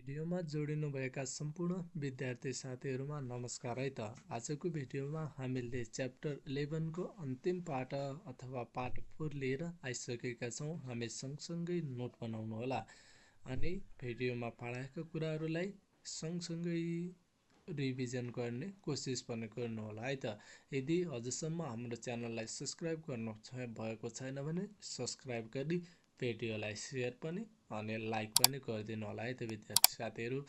भिडियोमा जोडिनुभएका सम्पूर्ण विद्यार्थी साथीहरुमा नमस्कार है त। आजको भिडियोमा हामीले च्याप्टर 11 को अन्तिम पाठ अथवा पाठ 4 लिएर आइसकेका छौं। हामी सँगसँगै नोट बनाउनु होला अनि भिडियोमा पढाएका कुराहरुलाई सँगसँगै रिभिजन गर्ने कोसिस पनि गर्नु होला है त। यदि अझसम्म हाम्रो च्यानललाई सब्स्क्राइब गर्नु भएको छैन भने सब्स्क्राइब गरी भिडियोलाई शेयर पनि अनि लाइक पनि गरिदिनु होला है त विद्यार्थी साथीहरु।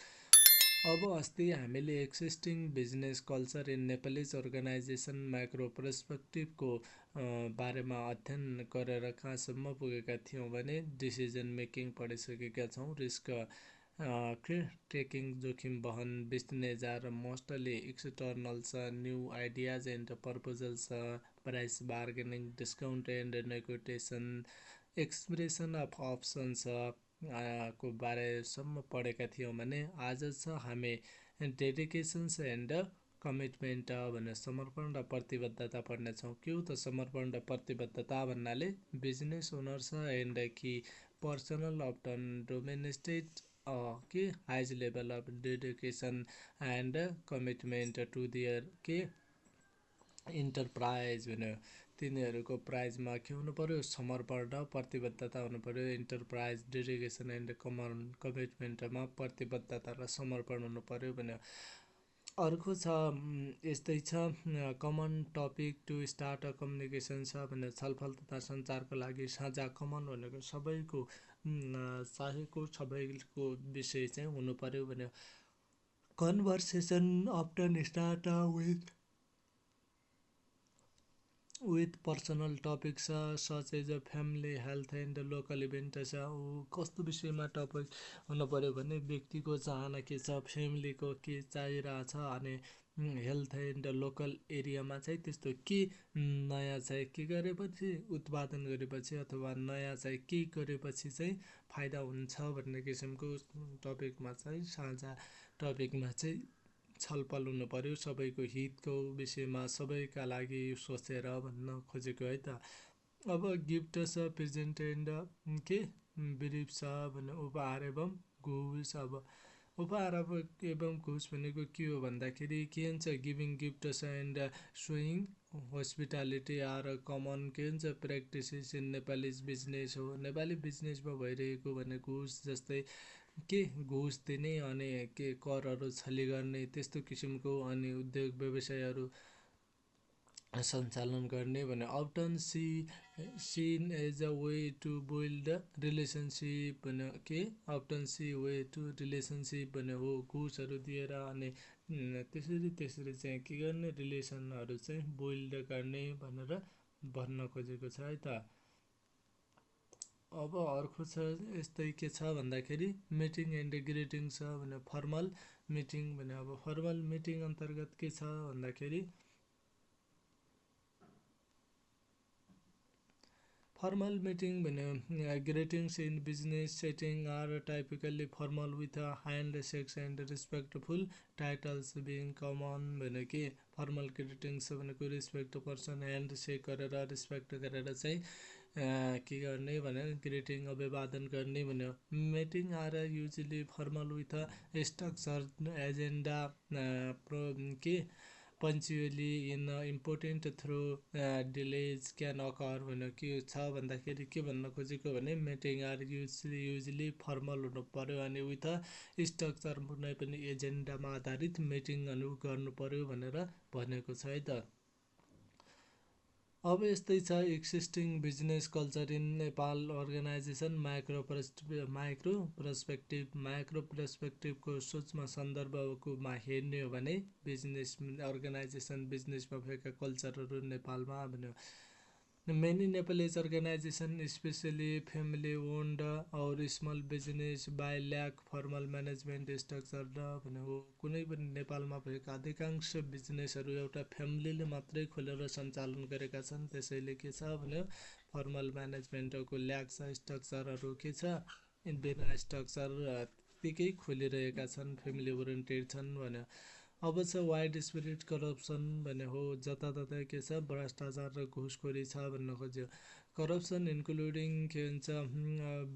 अब अस्ति हामीले existing business culture in Nepalese organisation micro perspective को बारेमा अध्ययन गरेर कहाँसम्म पुगेका थियौं भने डिसिजन मेकिङ पढिसकेका छौं। रिस्क टेकिङ जोखिम वहन, बिजनेस आर मोस्टली एक्सटर्नल छ, new ideas and proposals, price bargaining, discount and negotiation, expression of options को बारेसम्म पढेका थियौं भने आज छ हामी डेडिकेसन्स एन्ड कमिटमेन्ट भने समर्पण र प्रतिबद्धता पढ्ने छौं। के हो त समर्पण र प्रतिबद्धता भन्नाले बिजनेस ओनर्स एन्ड कि पर्सनल अफ डोमेस्टिक के highs level of dedication and commitment to their के इन्टरप्राइज भन्यो। तिनीहरुको प्राइजमा के हुनु पर्यो, समर्पण र प्रतिबद्धता हुनु पर्यो। इन्टरप्राइज डेडिकेसन एन्ड कमिटमेन्टमा प्रतिबद्धता र समर्पण हुनु पर्यो भन्यो। अर्को छ यस्तै छ common topic to start a communication छ भने छलफल तथा सञ्चारको लागि साझा कमन भनेको सबैको चाहेको सबैको विषय चाहिँ हुनु पर्यो भन्यो। Conversation often start with personal topic छ such as a family health and local event छ। कस्तो विषयमा टपिक हुनु पर्यो भने व्यक्तिको चाहना के छ, फ्यामिलीको के चाहिरहेछ अनि हेल्थ एन्ड लोकल एरियामा चाहिँ त्यस्तो के नयाँ चाहिँ के गरेपछि उत्पादन गरेपछि अथवा नयाँ चाहिँ के गरेपछि चाहिँ फाइदा हुन्छ भन्ने किसिमको टपिकमा चाहिँ साझा टपिकमा चाहिँ छलफल हुनु पर्यो। सबैको हितको विषयमा सबैका लागि सोचेर भन्न खोजेको है त। अब गिफ्ट छ प्रेजेन्ट एन्ड के ब्रिफ छ भने उपहार एवं घुस। अब उपहार एवं घुस भनेको के हो भन्दाखेरि के हुन्छ गिभिङ गिफ्ट छ एन्ड सोइङ होस्पिटालिटी आर कमन के हुन्छ प्र्याक्टिसेस इन नेपालीज बिजनेस हो। नेपाली बिजनेसमा भइरहेको भने घुस जस्तै के घुस दिने अनि के करहरु छली गर्ने त्यस्तो किसिमको अनि उद्योग व्यवसायहरु सञ्चालन गर्ने भने often seen as a way to build relationship भने के often see way to relationship भने हो घुसहरु दिएर अनि त्यसरी चाहिँ के गर्ने रिलेसनहरु चाहिँ बिल्ड गर्ने भनेर भन्न खोजेको छ है त। अब अर्को छ यस्तै के छ भन्दाखेरि मिटिङ एन्ड ग्रिटिङ छ भने फर्मल मिटिङ भने अब फर्मल मिटिङ अन्तर्गत के छ भन्दाखेरि फर्मल मिटिङ भने greetings in business setting are typically formal with hand shakes and respectful titles being common भने के फर्मल ग्रिटिङ्स भनेको रिस्पेक्ट पर्सन ह्यान्ड सेक गरेर रिस्पेक्ट गरेर चाहिँ के गर्ने भने ग्रिटिङ अभिवादन गर्ने भन्यो। Meeting are usually formal with structure agenda के punctually in important through delays can occur भन्यो। के छ भन्दाखेरि के भन्न खोजेको भने मिटिङ आर युजली फर्मल हुनु पर्यो अनि विथ स्ट्रक्चर कुनै पनि एजेन्डामा आधारित मिटिङहरु गर्नु पर्यो भनेर भनेको छ है त। अब यस्तै छ existing business culture in Nepal organisation micro पर्सपेक्टिभको सूक्ष्म सन्दर्भकोमा हेर्ने हो भने बिजनेस अर्गनाइजेसन बिजनेसमा भएका कल्चरहरु नेपालमा भन्यो। Many Nepalese organisation specially family owned or small business by lack formal management structure भन्यो। कुनै पनि नेपालमा भएका अधिकांश बिजनेसहरु एउटा फ्यामिलीले मात्रै खोलेर सञ्चालन गरेका छन्। त्यसैले के छ भन्यो फर्मल म्यानेजमेन्टको ल्याक छ, स्ट्रक्चरहरु के छ बिना स्ट्रक्चर त्यतिकै खोलिरहेका छन्, फ्यामिली ओरिएन्टेड छन् भन्यो। अब छ वाइड स्प्रेड करप्सन भने हो जताततै के छ भ्रष्टाचार र घुसखोरी छ भन्न खोज्यो। करप्सन इन्क्लुडिङ के हुन्छ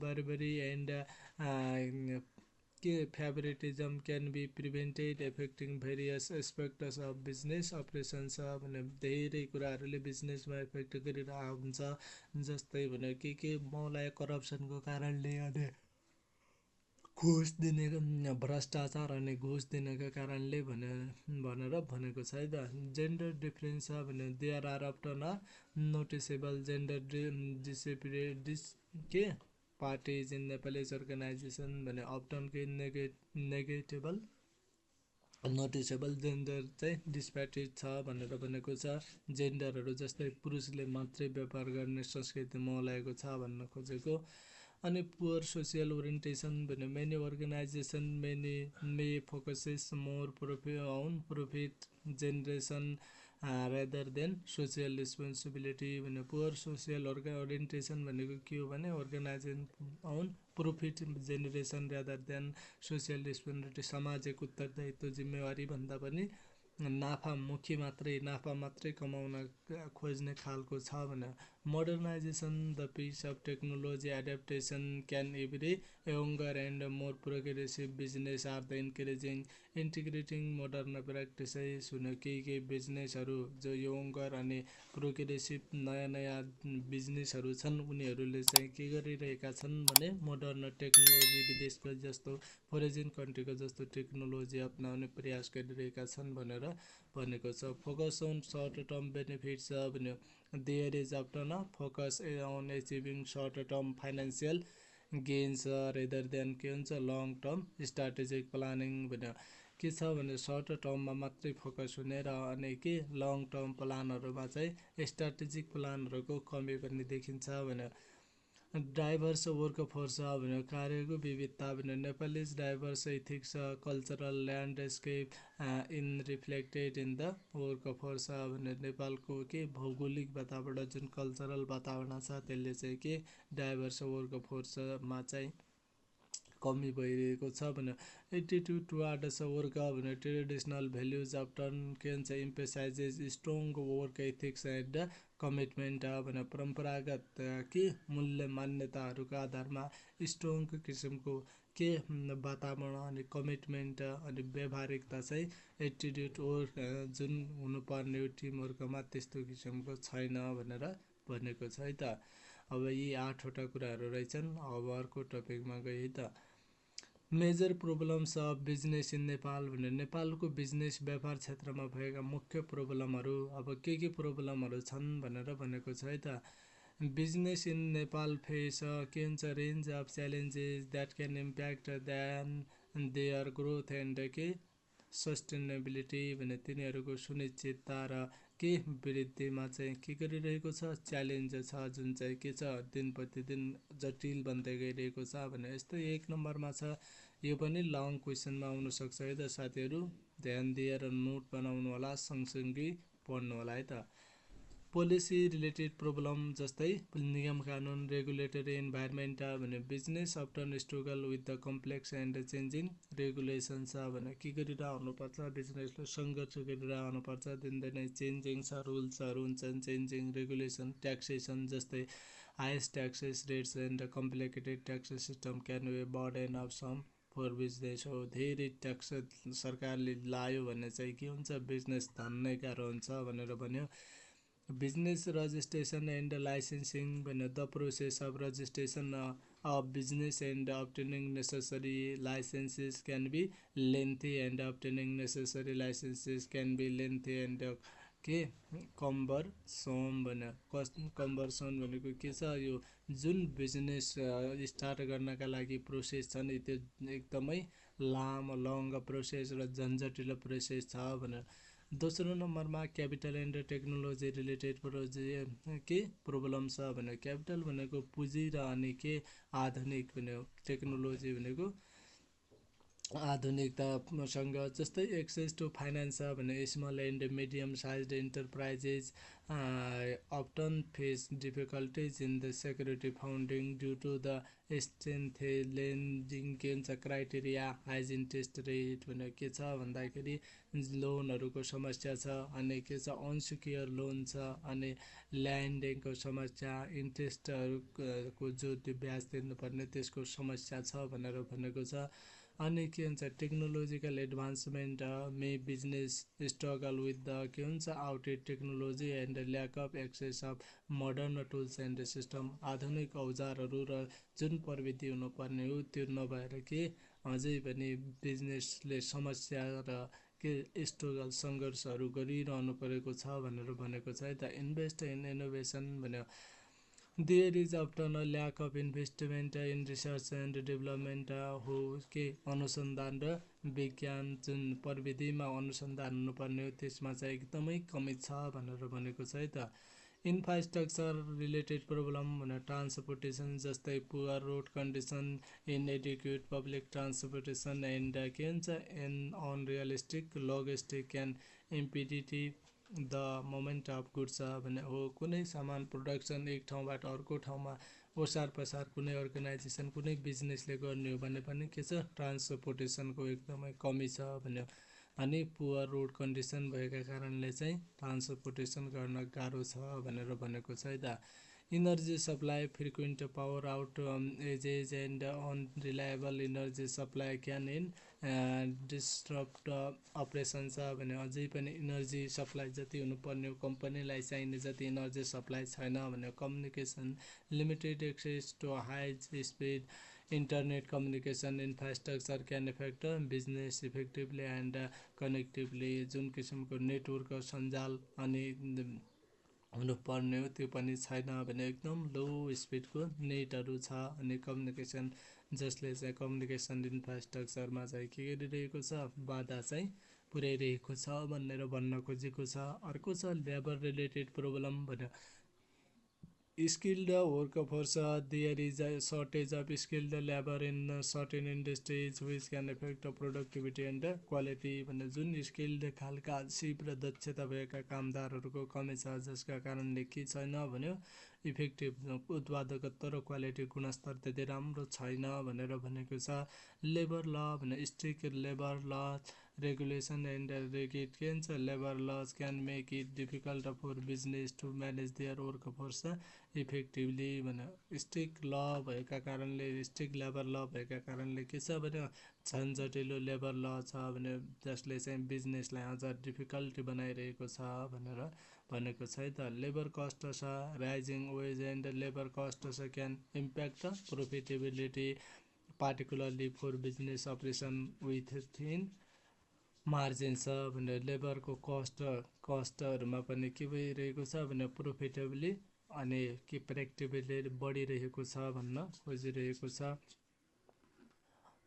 बर्बरी एन्ड के favouritism can be prevented affecting various aspects of business operations छ भने धेरै कुराहरूले बिजनेसमा इफेक्ट गरिरहेको हुन्छ। जस्तै भने के मलाई करप्सनको कारणले अनि घुस दिने भ्रष्टाचार अनि घुस दिनेको कारणले भनेर भनेको छ है त। जेन्डर डिफरेन्स छ भने there are often noticeable gender disparities in Nepalese organisation भने अफ्टन के नेगेटिबल नोटिसेबल जेन्डर चाहिँ डिस्प्यारिटी छ भनेर भनेको छ। जेन्डरहरू जस्तै पुरुषले मात्रै व्यापार गर्ने संस्कृति मौलाएको छ भन्न खोजेको। अनि पुवर सोसियल ओरिएन्टेसन भने many organisation may focuses more profit generation rather than social responsibility भने पुवर सोसियल ओरिएन्टेसन भनेको के हो भने organisation on profit generation rather than social responsibility सामाजिक उत्तरदायित्व जिम्मेवारी भन्दा पनि नाफा मात्रै कमाउन खोज्ने खालको छ भने। Modernisation the pace of technology adaptation can every younger and more progressive business are the encouraging integrating modern practices हुन केही बिजनेसहरू जो यङ्गर अनि प्रोग्रेसिभ नयाँ बिजनेसहरू छन् उनीहरूले चाहिँ के गरिरहेका छन् भने मोडर्न टेक्नोलोजी विदेशको जस्तो फरेन कन्ट्रीको जस्तो टेक्नोलोजी अपनाउने प्रयास गरिरहेका छन् भनेर भनेको छ। Focus on short term benefits भने there is often focus on achieving short term financial gains rather than के हुन्छ लङ टर्म स्ट्राटेजिक प्लानिङ भने के छ भने सर्ट टर्ममा मात्रै फोकस हुने र अनि के लङ टर्म प्लानहरूमा चाहिँ स्ट्राटेजिक प्लानहरूको कमी पनि देखिन्छ भने। डाइभर्स वर्कफोर्स भने कार्यको विविधता भने Nepalese diverse ethics cultural landscape in reflected in the workforce भने नेपालको के भौगोलिक वातावरण जुन कल्चरल वातावरण छ त्यसले चाहिँ के डाइभर्स वर्कफोर्समा चाहिँ कमी भइरहेको छ भने। एटिट्युड टुवार्ड्स वर्क भने ट्रेडिसनल भ्याल्युज अफ्टन के भन्छ emphasises strong work ethics and commitment भने परम्परागत के मूल्य मान्यताहरूको आधारमा स्ट्रङ किसिमको के वातावरण अनि कमिटमेन्ट अनि व्यावहारिकता चाहिँ एटिट्युड वर्क जुन हुनुपर्ने टिमवर्कमा त्यस्तो किसिमको छैन भनेर भनेको छ है त। अब यी 8वटा कुराहरू रहेछन्। अब अर्को टपिकमा गए है त। Major problems of business in Nepal भने नेपालको बिजनेस व्यापार क्षेत्रमा भएका मुख्य प्रोब्लमहरू अब के प्रोब्लमहरू छन् भनेर भनेको छ है त। बिजनेस इन नेपाल फेस के हुन्छ range of challenges that can impact then their growth and के सस्टेनेबिलिटी भने तिनीहरूको सुनिश्चितता र के वृद्धिमा चाहिँ के गरिरहेको छ च्यालेन्ज छ जुन चाहिँ के छ दिन प्रतिदिन जटिल बन्दै गइरहेको छ भने। यस्तै 1 नम्बरमा छ यो पनि लङ क्वेसनमा आउन सक्छ है त साथीहरू ध्यान दिएर नोट बनाउनु होला सँगसँगै पढ्नु होला है त। पोलिसी रिलेटेड प्रब्लम जस्तै नियम कानुन रेगुलेटरी इन्भाइरोमेन्ट भने business often struggle with the complex and changing regulation छ भने के गरिरहनुपर्छ बिजनेसले सङ्घर्ष गरिरहनुपर्छ दिनदिनै चेन्जिङ छ रुल्सहरू हुन्छन् चेन्जिङ रेगुलेसन ट्याक्सेसन जस्तै highest taxes rates and complicated taxes system can be burden of some for business हो। धेरै ट्याक्स सरकारले लायो भने चाहिँ के हुन्छ बिजनेस धन्नै गाह्रो हुन्छ भनेर भन्यो। बिजनेस रजिस्ट्रेसन एन्ड लाइसेन्सिङ भने the process of registration of business and obtaining necessary licences can be lengthy and obtaining necessary licences can be lengthy and के कम्बरसम भने कम्बरसम भनेको के छ यो जुन बिजनेस स्टार्ट गर्नका लागि प्रोसेस छ नि त्यो एकदमै लामो लङ प्रोसेस र झन्झटिलो प्रोसेस छ भनेर। दोस्रो नम्बरमा क्यापिटल एन्ड टेक्नोलोजी रिलेटेड के प्रब्लम छ भने क्यापिटल भनेको पुँजी र अनि के आधुनिक भने टेक्नोलोजी भनेको आधुनिकतासँग जस्तै एक्सेस टु फाइनेन्स छ भने small and medium size enterprises often face difficulties in the security founding due to the strength lending के भन्छ क्राइटेरिया हाइज इन्ट्रेस्ट रेट भने के छ भन्दाखेरि लोनहरूको समस्या छ अनि के छ अनसिक्योर लोन छ अनि ल्यान्डिङको समस्या इन्ट्रेस्टहरूको जो त्यो ब्याज तिर्नुपर्ने त्यसको समस्या छ भनेर भनेको छ। अनि के हुन्छ technological advancement may business struggle with the के हुन्छ outdated technology and lack of access of modern tools and system. आधुनिक औजारहरू र जुन प्रविधि हुनुपर्ने हो त्यो नभएर के अझै पनि बिजनेसले समस्या र के स्ट्रगल सङ्घर्षहरू गरिरहनु परेको छ भनेर भनेको छ है त। इन्भेस्ट इन इनोभेसन भन्यो there is often a lack of investment in research and development हो के अनुसन्धान र विज्ञान जुन प्रविधिमा अनुसन्धान हुनुपर्ने हो त्यसमा चाहिँ एकदमै कमी छ भनेर भनेको छ है त। इन्फ्रास्ट्रक्चर रिलेटेड प्रब्लम भनेर ट्रान्सपोर्टेसन जस्तै poor road condition inadequate public transportation and के हुन्छ an unrealistic logistic and impede the movement of goods भने हो कुनै सामान प्रोडक्सन एक ठाउँबाट अर्को ठाउँमा ओसार पसार कुनै अर्गनाइजेसन कुनै बिजनेसले गर्ने हो भने पनि के छ ट्रान्सपोर्टेसनको एकदमै कमी छ भन्यो। अनि पुवर रोड कन्डिसन भएका कारणले चाहिँ ट्रान्सपोर्टेसन गर्न गाह्रो छ भनेर भनेको छ है त। Energy supply frequent power out edges and unreliable energy supply can in disturb operation छ भने अझै पनि इनर्जी सप्लाई जति हुनुपर्ने हो कम्पनीलाई चाहिने जति इनर्जी सप्लाई छैन भने communication limited access to high speed internet communication infrastructure can effect business effectively and connectively. जुन किसिमको नेटवर्क सञ्जाल अनि हुनुपर्ने हो त्यो पनि छैन भने एकदम लो स्पिडको नेटहरू छ अनि कम्युनिकेसन जसले चाहिँ कम्युनिकेसन इन्फ्रास्ट्रक्चरमा चाहिँ के गरिरहेको छ बाधा चाहिँ पुर्याइरहेको छ भनेर भन्न खोजेको छ। अर्को छ लेबर रिलेटेड प्रब्लम भन्यो skilled workforce there is a shortage of skilled labour in certain industries which can effect productivity and quality भन्ने जुन स्किल्ड खालका सिप र दक्षता भएका कामदारहरूको कमी छ जसका कारणले के छैन भन्यो इफेक्टिभ उत्पादकत्व र क्वालिटी गुणस्तर त्यति राम्रो छैन भनेर भनेको छ। लेबर ल भने strict labour law regulation and rigid के हुन्छ labour laws can make it difficult for business to manage their workforce effectively भने स्ट्रिक्ट ल भएका कारणले स्ट्रिक्ट लेबर ल भएका कारणले के छ भने झन् जटिलो लेबर ल छ भने जसले चाहिँ बिजनेसलाई अझ डिफिकल्टी बनाइरहेको छ भनेर भनेको छ है त। लेबर कस्ट छ rising wage and labour cost छ can impact profitability particularly for business operation with thin margin छ भने लेबरको कस्टहरूमा पनि के भइरहेको छ भने प्रोफिटेबली अनि के प्रेडिक्टेबली बढिरहेको छ भन्न खोजिरहेको छ।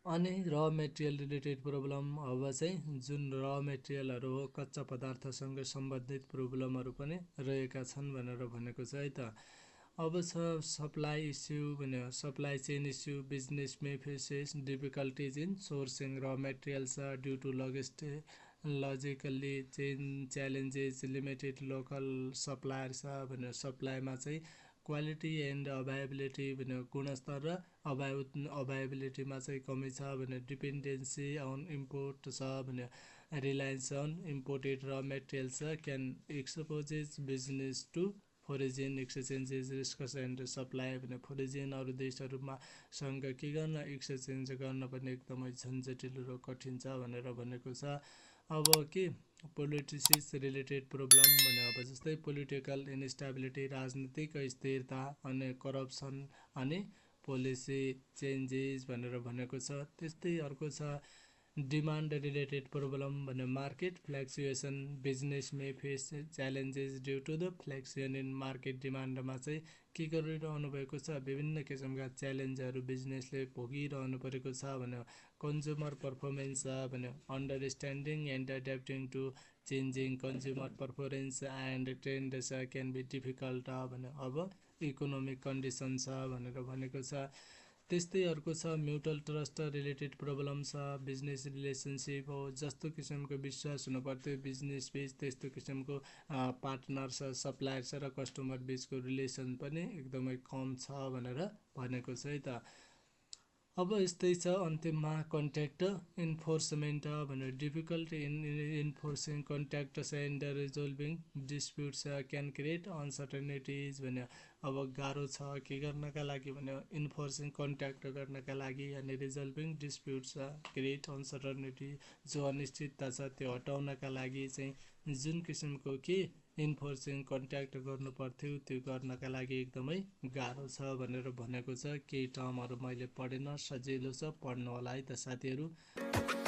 अनि र मेटेरियल रिलेटेड प्रब्लम अब चाहिँ जुन र मेटेरियलहरू हो कच्चा पदार्थसँग सम्बन्धित प्रब्लमहरू पनि रहेका छन् भनेर भनेको छ है त। अब छ सप्लाई इस्यु भने supply chain issue business may faces difficulties in sourcing raw materials due to logically chain challenges limited local suppliers भने सप्लाईमा चाहिँ क्वालिटी एन्ड अभाइबिलिटी भने गुणस्तर र अभाइबिलिटीमा चाहिँ कमी छ भने डिपेन्डेन्सी अन इम्पोर्ट छ भने reliance on imported raw materials can exposes business to foreign exchanges risk and supply भने फोरिजिन अरू देशहरूमा सँग के गर्न एक्सचेन्ज गर्न पनि एकदमै झन्झटिलो र कठिन छ भनेर भनेको छ। अब के पोलिटिक्स रिलेटेड प्रब्लम भने अब जस्तै पोलिटिकल इन्स्टेबिलिटी राजनीतिक स्थिरता अनि करप्सन अनि पोलिसी चेन्जेस भनेर भनेको छ। त्यस्तै अर्को छ डिमान्ड रिलेटेड प्रब्लम भने market fluctuation business may face challenges due to the fluctuation in market डिमान्डमा चाहिँ के गरिरहनु भएको छ विभिन्न किसिमका च्यालेन्जहरू बिजनेसले भोगिरहनु परेको छ भने कन्ज्युमर पर्फर्मेन्स भने understanding and adapting to changing consumer preference and trends can be difficult भने अब इकोनोमिक कन्डिसन छ भनेर भनेको छ। त्यस्तै अर्को छ म्युचुअल ट्रस्ट रिलेटेड प्रब्लम छ बिजनेस रिलेसनसिप हो जस्तो किसिमको विश्वास हुनु पर्थ्यो बिजनेस बिच त्यस्तो किसिमको पार्टनर्स सप्लायर्स र कस्टमर बिचको रिलेसन पनि एकदमै कम छ भनेर भनेको छ है त। अब यस्तै छ अन्तिममा कन्ट्याक्ट इन्फोर्समेन्ट भनेर difficult in enforcing contracts and resolving disputes can create uncertainties भने अब गाह्रो छ के गर्नका लागि भने इन्फोर्सिङ कन्ट्याक्ट गर्नका लागि अनि रिजल्भिङ डिस्प्युट्स क्रिएट अनसर्टेनिटी जो अनिश्चितता छ त्यो हटाउनका लागि चाहिँ जुन किसिमको के इन्फोर्सिङ कन्ट्याक्ट गर्नु पर्थ्यो त्यो गर्नका लागि एकदमै गाह्रो छ भनेर भनेको छ। केही टर्महरू मैले पढेन, सजिलो छ, पढ्नु होला है त साथीहरू।